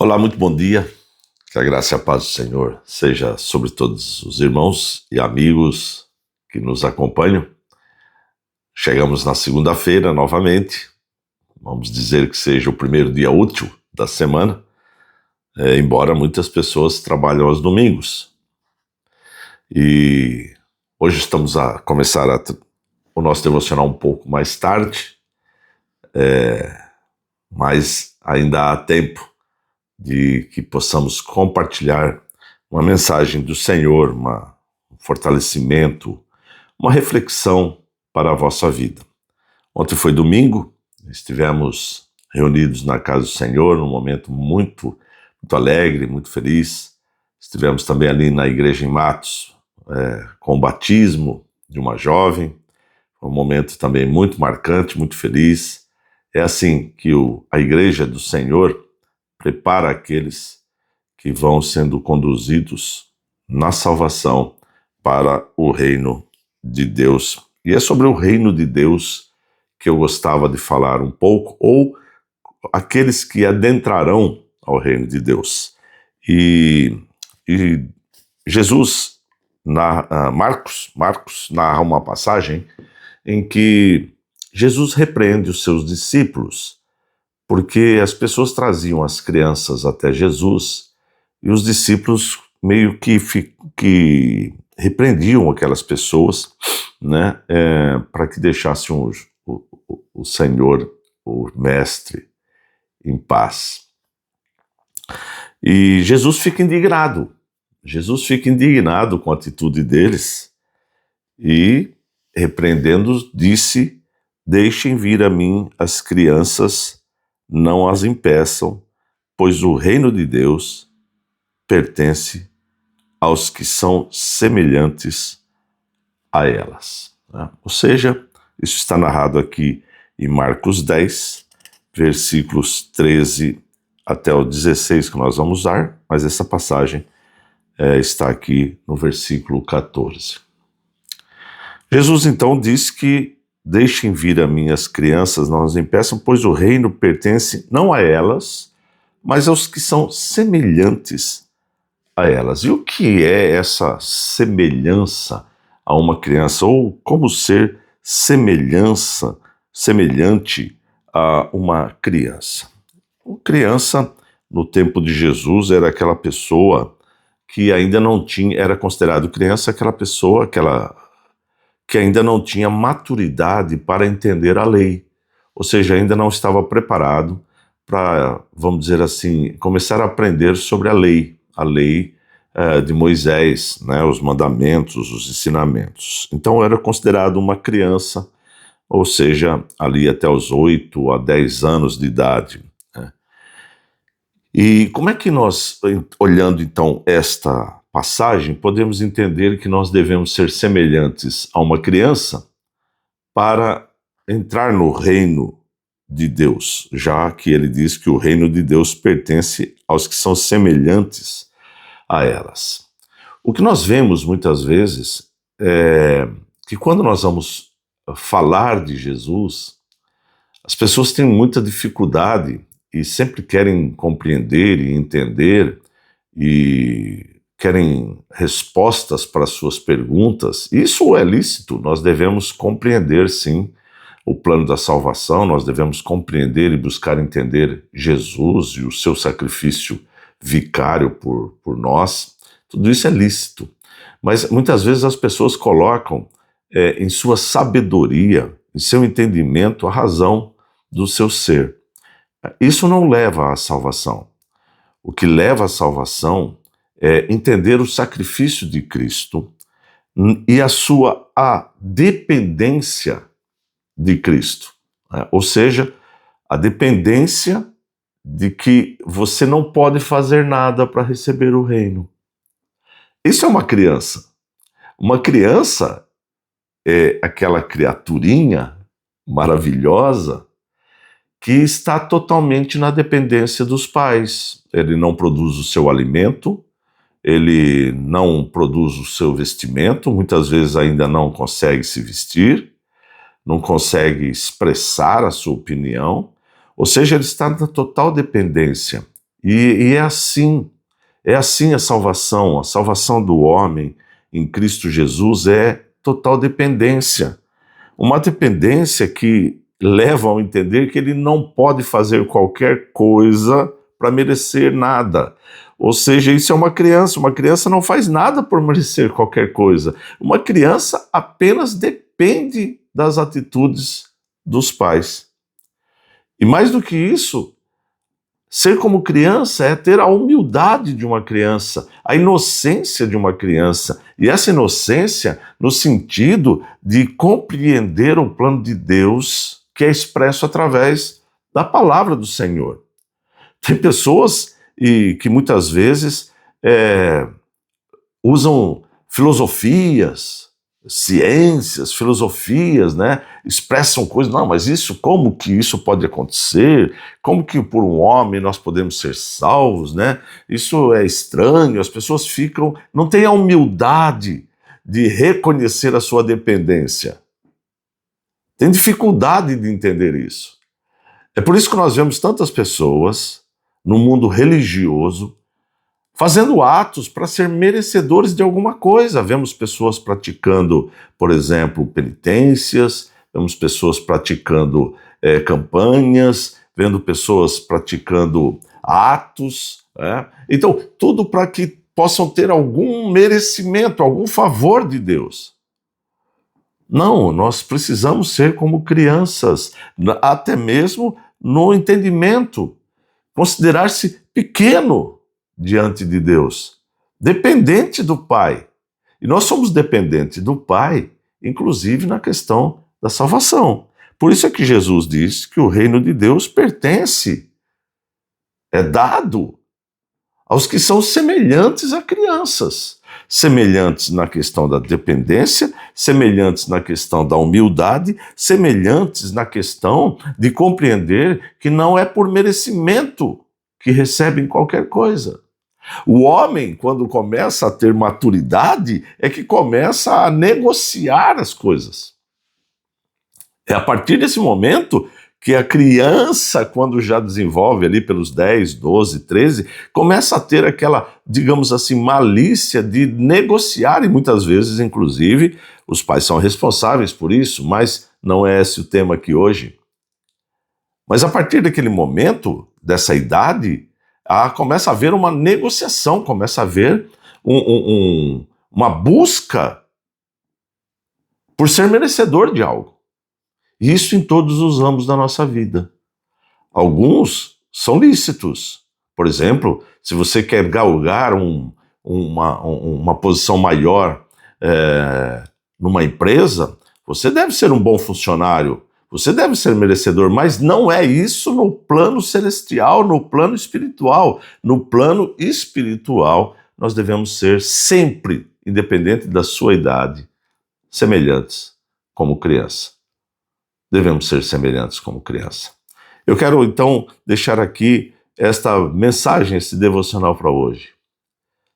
Olá, muito bom dia. Que a graça e a paz do Senhor seja sobre todos os irmãos e amigos que nos acompanham. Chegamos na segunda-feira novamente. Vamos dizer que seja o primeiro dia útil da semana, embora muitas pessoas trabalham aos domingos. E hoje estamos a começar o nosso devocional um pouco mais tarde, mas ainda há tempo de que possamos compartilhar uma mensagem do Senhor, um fortalecimento, uma reflexão para a vossa vida. Ontem foi domingo, estivemos reunidos na casa do Senhor, num momento muito alegre, muito feliz. Estivemos também ali na igreja em Matos, com o batismo de uma jovem, um momento também muito marcante, muito feliz. É assim que a igreja do Senhor prepara aqueles que vão sendo conduzidos na salvação para o reino de Deus. E é sobre o reino de Deus que eu gostava de falar um pouco, ou aqueles que adentrarão ao reino de Deus. E Jesus, Marcos narra uma passagem em que Jesus repreende os seus discípulos, porque as pessoas traziam as crianças até Jesus e os discípulos meio que repreendiam aquelas pessoas, né, para que deixassem o Senhor, o Mestre, em paz. E Jesus fica indignado com a atitude deles e, repreendendo-os, disse: "Deixem vir a mim as crianças, não as impeçam, pois o reino de Deus pertence aos que são semelhantes a elas." Ou seja, isso está narrado aqui em Marcos 10, versículos 13 até o 16 que nós vamos usar, mas essa passagem está aqui no versículo 14. Jesus então diz que deixem vir a mim as crianças, não as impeçam, pois o reino pertence não a elas, mas aos que são semelhantes a elas. E o que é essa semelhança a uma criança? Ou como ser semelhante a uma criança? Uma criança, no tempo de Jesus, era aquela pessoa que ainda não tinha, era considerado criança aquela pessoa que ainda não tinha maturidade para entender a lei, ou seja, ainda não estava preparado para, vamos dizer assim, começar a aprender sobre a lei de Moisés, né, os mandamentos, os ensinamentos. Então era considerado uma criança, ou seja, ali até os 8 a 10 anos de idade. Né? E como é que nós, olhando então esta passagem, podemos entender que nós devemos ser semelhantes a uma criança para entrar no reino de Deus, já que ele diz que o reino de Deus pertence aos que são semelhantes a elas. O que nós vemos muitas vezes é que quando nós vamos falar de Jesus, as pessoas têm muita dificuldade e sempre querem compreender e entender e querem respostas para suas perguntas. Isso é lícito, nós devemos compreender, sim, o plano da salvação, nós devemos compreender e buscar entender Jesus e o seu sacrifício vicário por nós. Tudo isso é lícito. Mas muitas vezes as pessoas colocam em sua sabedoria, em seu entendimento, a razão do seu ser. Isso não leva à salvação. O que leva à salvação é entender o sacrifício de Cristo e a sua dependência de Cristo. Ou seja, a dependência de que você não pode fazer nada para receber o reino. Isso é uma criança. Uma criança é aquela criaturinha maravilhosa que está totalmente na dependência dos pais. Ele não produz o seu alimento, ele não produz o seu vestimento, muitas vezes ainda não consegue se vestir, não consegue expressar a sua opinião, ou seja, ele está na total dependência. E é assim a salvação do homem em Cristo Jesus é total dependência. Uma dependência que leva ao entender que ele não pode fazer qualquer coisa para merecer nada. Ou seja, isso é uma criança não faz nada por merecer qualquer coisa. Uma criança apenas depende das atitudes dos pais. E mais do que isso, ser como criança é ter a humildade de uma criança, a inocência de uma criança. E essa inocência no sentido de compreender o plano de Deus que é expresso através da palavra do Senhor. Tem pessoas que muitas vezes usam filosofias, ciências, filosofias, né? Expressam coisas, não, mas como que isso pode acontecer? Como que por um homem nós podemos ser salvos, né? Isso é estranho, as pessoas não têm a humildade de reconhecer a sua dependência. Tem dificuldade de entender isso. É por isso que nós vemos tantas pessoas no mundo religioso fazendo atos para ser merecedores de alguma coisa. Vemos pessoas praticando, por exemplo, penitências, vemos pessoas praticando campanhas, vendo pessoas praticando atos. Então, tudo para que possam ter algum merecimento, algum favor de Deus. Não, nós precisamos ser como crianças, até mesmo no entendimento, considerar-se pequeno diante de Deus, dependente do Pai. E nós somos dependentes do Pai, inclusive na questão da salvação. Por isso é que Jesus diz que o reino de Deus pertence, é dado aos que são semelhantes a crianças, semelhantes na questão da dependência, semelhantes na questão da humildade, semelhantes na questão de compreender que não é por merecimento que recebem qualquer coisa. O homem, quando começa a ter maturidade, é que começa a negociar as coisas. É a partir desse momento que a criança, quando já desenvolve ali pelos 10, 12, 13, começa a ter aquela, digamos assim, malícia de negociar, e muitas vezes, inclusive, os pais são responsáveis por isso, mas não é esse o tema aqui hoje. Mas a partir daquele momento, dessa idade, começa a haver uma negociação, começa a haver uma busca por ser merecedor de algo. Isso em todos os ramos da nossa vida. Alguns são lícitos. Por exemplo, se você quer galgar uma posição maior numa empresa, você deve ser um bom funcionário, você deve ser merecedor, mas não é isso no plano celestial, no plano espiritual. No plano espiritual, nós devemos ser sempre, independente da sua idade, semelhantes como criança. Devemos ser semelhantes como criança. Eu quero, então, deixar aqui esta mensagem, esse devocional para hoje.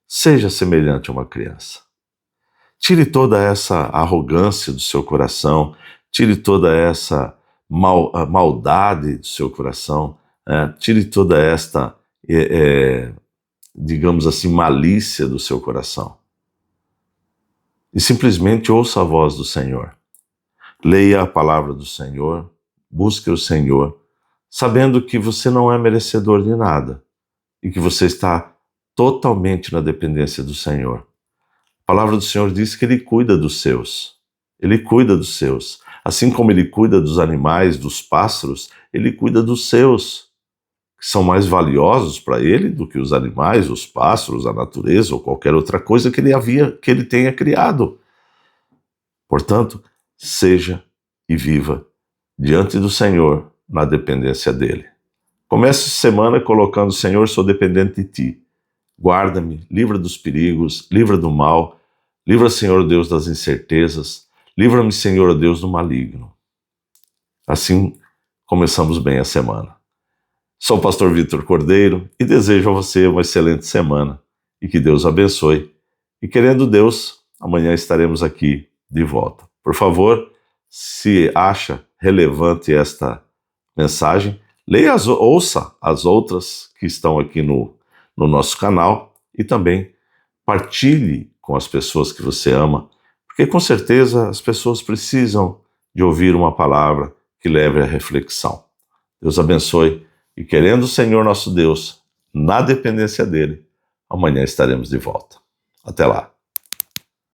Seja semelhante a uma criança. Tire toda essa arrogância do seu coração, tire toda essa maldade do seu coração, tire toda esta, digamos assim, malícia do seu coração. E simplesmente ouça a voz do Senhor. Leia a palavra do Senhor, busque o Senhor, sabendo que você não é merecedor de nada e que você está totalmente na dependência do Senhor. A palavra do Senhor diz que Ele cuida dos seus. Ele cuida dos seus. Assim como Ele cuida dos animais, dos pássaros, Ele cuida dos seus, que são mais valiosos para Ele do que os animais, os pássaros, a natureza ou qualquer outra coisa que Ele tenha criado. Portanto, seja e viva diante do Senhor na dependência dEle. Comece a semana colocando: Senhor, sou dependente de Ti. Guarda-me, livra dos perigos, livra do mal, livra, Senhor Deus, das incertezas, livra-me, Senhor Deus, do maligno. Assim começamos bem a semana. Sou o pastor Vitor Cordeiro e desejo a você uma excelente semana e que Deus abençoe. E querendo Deus, amanhã estaremos aqui de volta. Por favor, se acha relevante esta mensagem, ouça as outras que estão aqui no nosso canal e também partilhe com as pessoas que você ama, porque com certeza as pessoas precisam de ouvir uma palavra que leve à reflexão. Deus abençoe e, querendo o Senhor nosso Deus, na dependência dele, amanhã estaremos de volta. Até lá.